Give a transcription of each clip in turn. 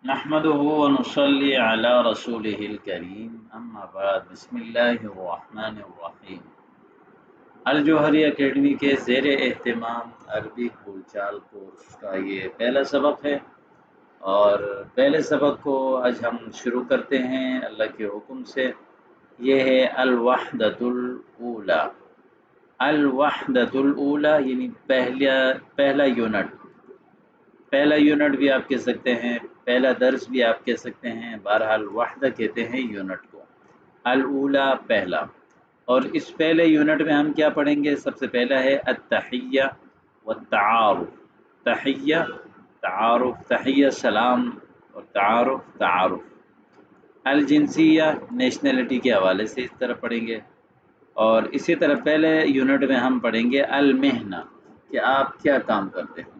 نحمده ونصلي على رسوله الكريم اما بعد بسم اللہ الرحمن الرحیم۔ الجوہری اکیڈمی کے زیر اہتمام عربی بول چال کورس کا یہ پہلا سبق ہے، اور پہلے سبق کو آج ہم شروع کرتے ہیں اللہ کے حکم سے۔ یہ ہے الوحدۃ الاولی۔ الوحدۃ الاولی یعنی پہلا یونٹ۔ پہلا یونٹ بھی آپ کہہ سکتے ہیں، پہلا درس بھی آپ کہہ سکتے ہیں، بہرحال وحدہ کہتے ہیں یونٹ کو، الاولی پہلا۔ اور اس پہلے یونٹ میں ہم کیا پڑھیں گے؟ سب سے پہلا ہے التحیہ والتعارف۔ تحیہ تعارف، تحیہ سلام، اور تعارف۔ الجنسیہ نیشنلٹی کے حوالے سے اس طرح پڑھیں گے، اور اسی طرح پہلے یونٹ میں ہم پڑھیں گے المہنہ، کہ آپ کیا کام کرتے ہیں۔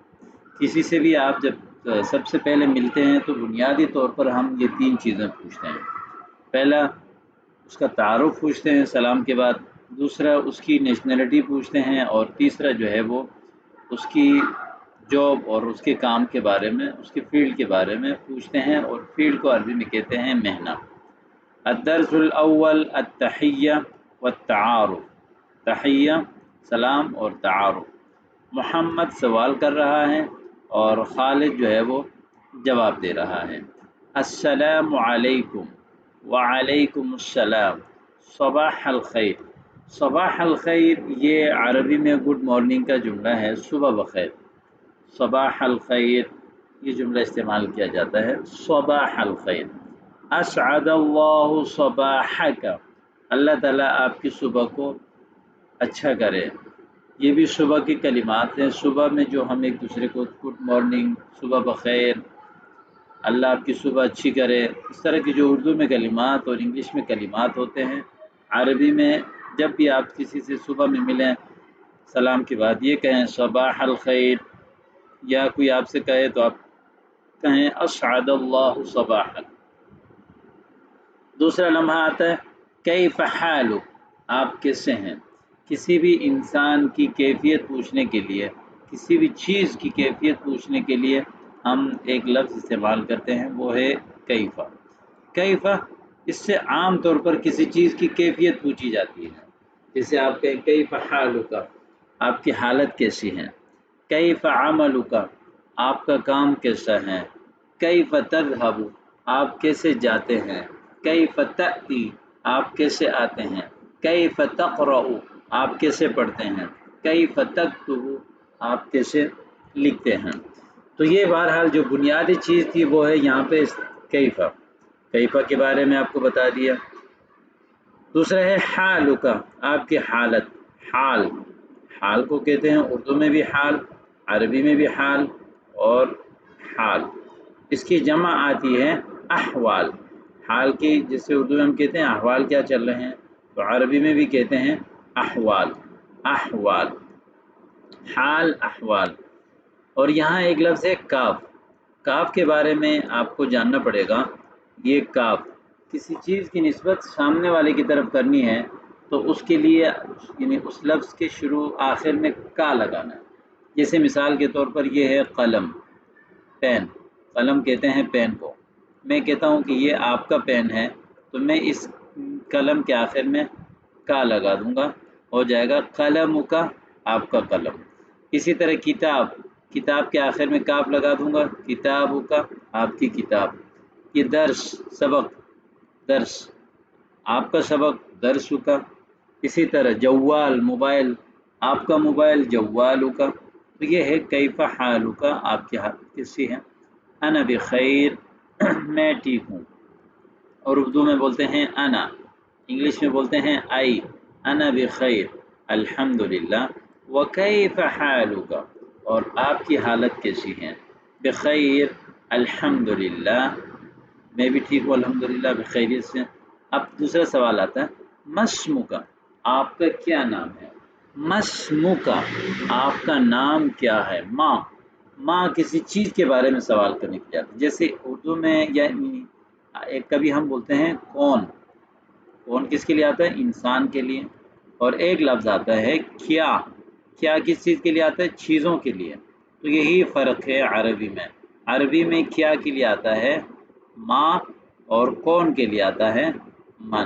کسی سے بھی آپ جب سب سے پہلے ملتے ہیں تو بنیادی طور پر ہم یہ تین چیزیں پوچھتے ہیں۔ پہلا اس کا تعارف پوچھتے ہیں سلام کے بعد، دوسرا اس کی نیشنلٹی پوچھتے ہیں، اور تیسرا جو ہے وہ اس کی جاب اور اس کے کام کے بارے میں، اس کے فیلڈ کے بارے میں پوچھتے ہیں، اور فیلڈ کو عربی میں کہتے ہیں مہنہ۔ الدرس الاول التحیہ والتعارف۔ تحیہ سلام اور تعارف۔ محمد سوال کر رہا ہے اور خالد جو ہے وہ جواب دے رہا ہے۔ السلام علیکم، وعلیکم السلام، صباح الخیر۔ صباح الخیر یہ عربی میں گڈ مارننگ کا جملہ ہے، صبح بخیر۔ صباح الخیر یہ جملہ استعمال کیا جاتا ہے، صباح الخیر۔ اسعد اللہ صباحک، اللہ تعالیٰ آپ کی صبح کو اچھا کرے۔ یہ بھی صبح کی کلمات ہیں، صبح میں جو ہم ایک دوسرے کو گڈ مارننگ، صبح بخیر، اللہ آپ کی صبح اچھی کرے، اس طرح کی جو اردو میں کلمات اور انگلش میں کلمات ہوتے ہیں، عربی میں جب بھی آپ کسی سے صبح میں ملیں سلام کے بعد یہ کہیں صباح الخیر، یا کوئی آپ سے کہے تو آپ کہیں اسعد اللہ صباحک۔ دوسرا لمحہ آتا ہے کیف حالک، آپ کیسے ہیں۔ کسی بھی انسان کی کیفیت پوچھنے کے لیے، کسی بھی چیز کی کیفیت پوچھنے کے لیے ہم ایک لفظ استعمال کرتے ہیں، وہ ہے کیفہ۔ کیفہ، اس سے عام طور پر کسی چیز کی کیفیت پوچھی جاتی ہے، جیسے آپ کہیں کیف حالک، آپ کی حالت کیسی ہے۔ کیف عملک، آپ کا کام کیسا ہے۔ کیف تذهب، آپ کیسے جاتے ہیں۔ کیف تأتی، آپ کیسے آتے ہیں۔ کیف تقرأ، آپ کیسے پڑھتے ہیں۔ کیف تکتب، آپ کیسے لکھتے ہیں۔ تو یہ بہرحال جو بنیادی چیز تھی وہ ہے یہاں پہ کیفہ۔ کیفہ کے بارے میں آپ کو بتا دیا۔ دوسرا ہے حالک، آپ کی حالت۔ حال کو کہتے ہیں اردو میں بھی حال، عربی میں بھی حال، اور حال اس کی جمع آتی ہے احوال۔ حال کی جسے اردو میں ہم کہتے ہیں احوال کیا چل رہے ہیں، تو عربی میں بھی کہتے ہیں احوال۔ احوال، حال، احوال۔ اور یہاں ایک لفظ ہے کاف۔ کاف کے بارے میں آپ کو جاننا پڑے گا۔ یہ کاف کسی چیز کی نسبت سامنے والے کی طرف کرنی ہے تو اس کے لیے یعنی اس لفظ کے شروع آخر میں کا لگانا ہے۔ جیسے مثال کے طور پر یہ ہے قلم، پین۔ قلم کہتے ہیں پین کو۔ میں کہتا ہوں کہ یہ آپ کا پین ہے تو میں اس قلم کے آخر میں کا لگا دوں گا، ہو جائے گا قلم کا، آپ کا قلم۔ اسی طرح کتاب، کتاب کے آخر میں کاف لگا دوں گا، کتاب کا، آپ کی کتاب۔ یہ درس، سبق، درس، آپ کا سبق، درس کا۔ اسی طرح جوال، موبائل، آپ کا موبائل، جوال کا۔ تو یہ ہے کیف حالک، آپ کی حالت کیسی ہے۔ انا بخیر، میں ٹھیک ہوں، اور اردو میں بولتے ہیں انا، انگلش میں بولتے ہیں آئی۔ انا بخیر، الحمدللہ۔ وکیف حالک، اور آپ کی حالت کیسی ہے۔ بخیر، الحمدللہ، میں بھی ٹھیک ہوں الحمدللہ، بخیریت سے۔ اب دوسرا سوال آتا ہے مسمک، آپ کا کیا نام ہے۔ مسمک، آپ کا نام کیا ہے۔ ماں کسی چیز کے بارے میں سوال کرنے کی جاتی ہے، جیسے اردو میں یا کبھی ہم بولتے ہیں کون۔ کون کس کے لیے آتا ہے؟ انسان کے لیے۔ اور ایک لفظ آتا ہے کیا۔ کیا کس چیز کے لیے آتا ہے؟ چیزوں کے لیے۔ تو یہی فرق ہے عربی میں۔ عربی میں کیا کے لیے آتا ہے ماں اور کون کے لیے آتا ہے من.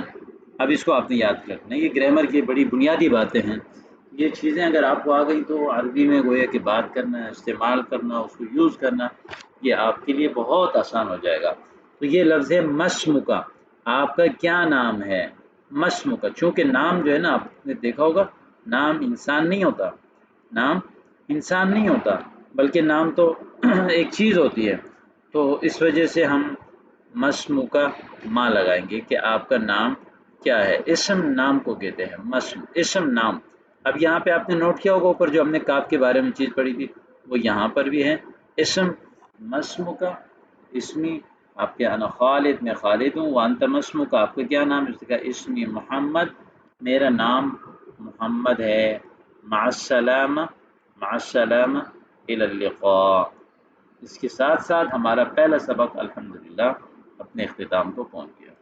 اب اس کو آپ نے یاد رکھنا ہے. یہ گرامر کی بڑی بنیادی باتیں ہیں. یہ چیزیں اگر آپ کو آ گئی تو عربی میں گویا کہ بات کرنا، استعمال کرنا، اس کو یوز کرنا یہ آپ کے لیے بہت آسان ہو جائے گا. تو یہ لفظ ہے مسمکا، آپ کا کیا نام ہے. مسمکا، چونکہ نام جو ہے نا آپ نے دیکھا ہوگا نام انسان نہیں ہوتا، نام انسان نہیں ہوتا بلکہ نام تو ایک چیز ہوتی ہے. تو اس وجہ سے ہم مسمکا ماں لگائیں گے کہ آپ کا نام کیا ہے. اسم نام کو کہتے ہیں، مسم اسم نام. اب یہاں پہ آپ نے نوٹ کیا ہوگا اوپر جو ہم نے کاف کے بارے میں چیز پڑھی تھی وہ یہاں پر بھی ہے. اسم مسمکا، اسمی آپ کے انا خالد میں خالد ہوں، وانت مسمکا آپ کا کیا نام ہے. اس کا اسمی محمد میرا نام محمد ہے. مع السلامہ، مع السلامہ، الی اللقاء. اس کے ساتھ ساتھ ہمارا پہلا سبق الحمدللہ اپنے اختتام کو پہنچ گیا.